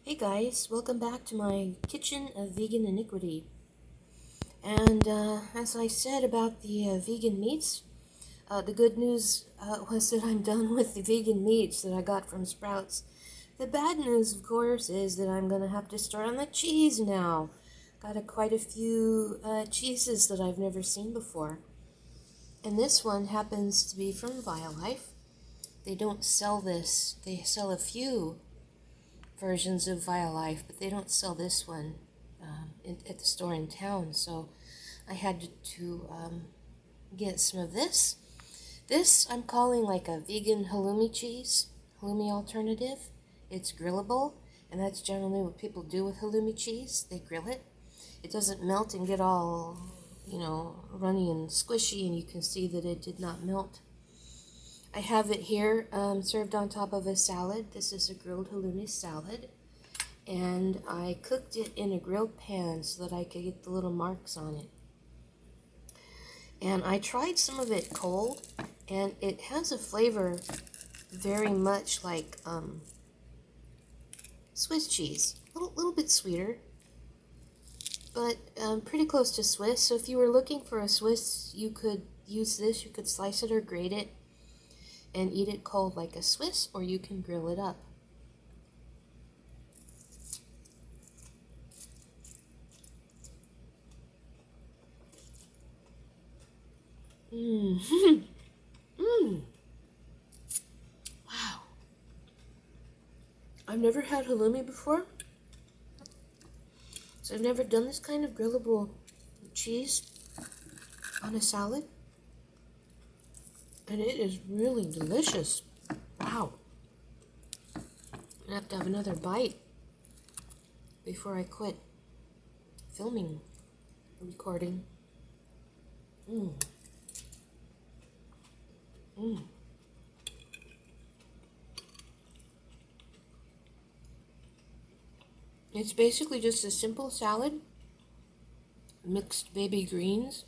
Hey guys, welcome back to my kitchen of vegan iniquity. And as I said about the vegan meats, the good news was that I'm done with the vegan meats that I got from Sprouts. The bad news, of course, is that I'm going to have to start on the cheese now. Got quite a few cheeses that I've never seen before. And this one happens to be from Violife. They don't sell this. They sell a few versions of Violife, but they don't sell this one at the store in town, so I had to get some of this. This I'm calling like a vegan halloumi cheese, halloumi alternative. It's grillable, and that's generally what people do with halloumi cheese. They grill it. It doesn't melt and get all, runny and squishy, and you can see that it did not melt. I have it here served on top of a salad. This is a grilled halloumi salad. And I cooked it in a grilled pan so that I could get the little marks on it. And I tried some of it cold, and it has a flavor very much like Swiss cheese. A little bit sweeter, but pretty close to Swiss. So if you were looking for a Swiss, you could use this. You could slice it or grate it and eat it cold like a Swiss, or you can grill it up. Mmm. Mmm. Wow. I've never had halloumi before, so I've never done this kind of grillable cheese on a salad, and it is really delicious. Wow. I have to have another bite before I quit filming, recording. Mmm. Mmm. It's basically just a simple salad, mixed baby greens,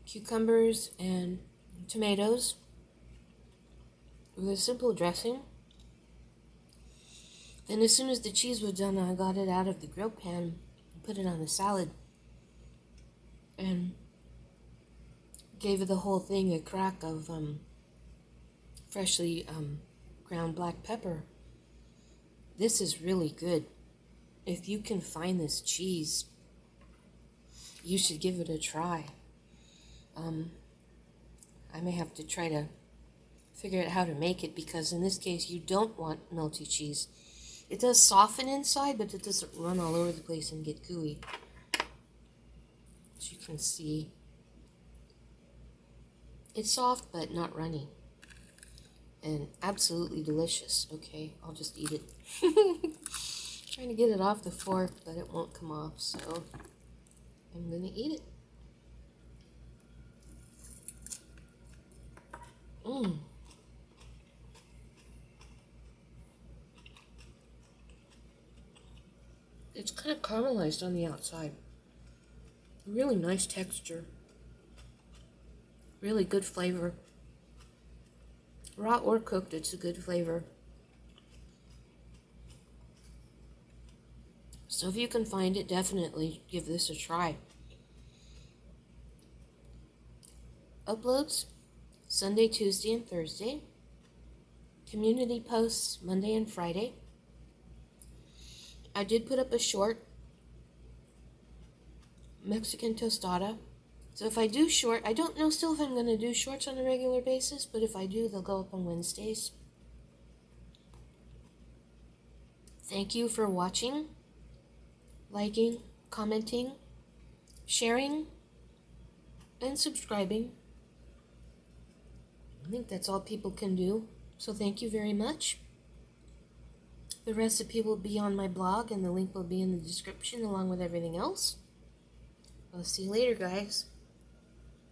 cucumbers, and tomatoes with a simple dressing. Then as soon as the cheese was done, I got it out of the grill pan and put it on the salad and gave the whole thing a crack of freshly ground black pepper. This is really good. If you can find this cheese, you should give it a try. I may have to try to figure out how to make it, because in this case you don't want melty cheese. It does soften inside, but it doesn't run all over the place and get gooey. As you can see, it's soft but not runny. And absolutely delicious. Okay, I'll just eat it. Trying to get it off the fork, but it won't come off, so I'm gonna eat it. Mmm. It's kind of caramelized on the outside. Really nice texture. Really good flavor. Raw or cooked, it's a good flavor. So if you can find it, definitely give this a try. Uploads Sunday, Tuesday, and Thursday. Community posts Monday and Friday. I did put up a short, Mexican tostada. So if I do short, I don't know still if I'm going to do shorts on a regular basis, but if I do, they'll go up on Wednesdays. Thank you for watching, liking, commenting, sharing, and subscribing. I think that's all people can do, so thank you very much. The recipe will be on my blog, and the link will be in the description along with everything else. I'll see you later, guys.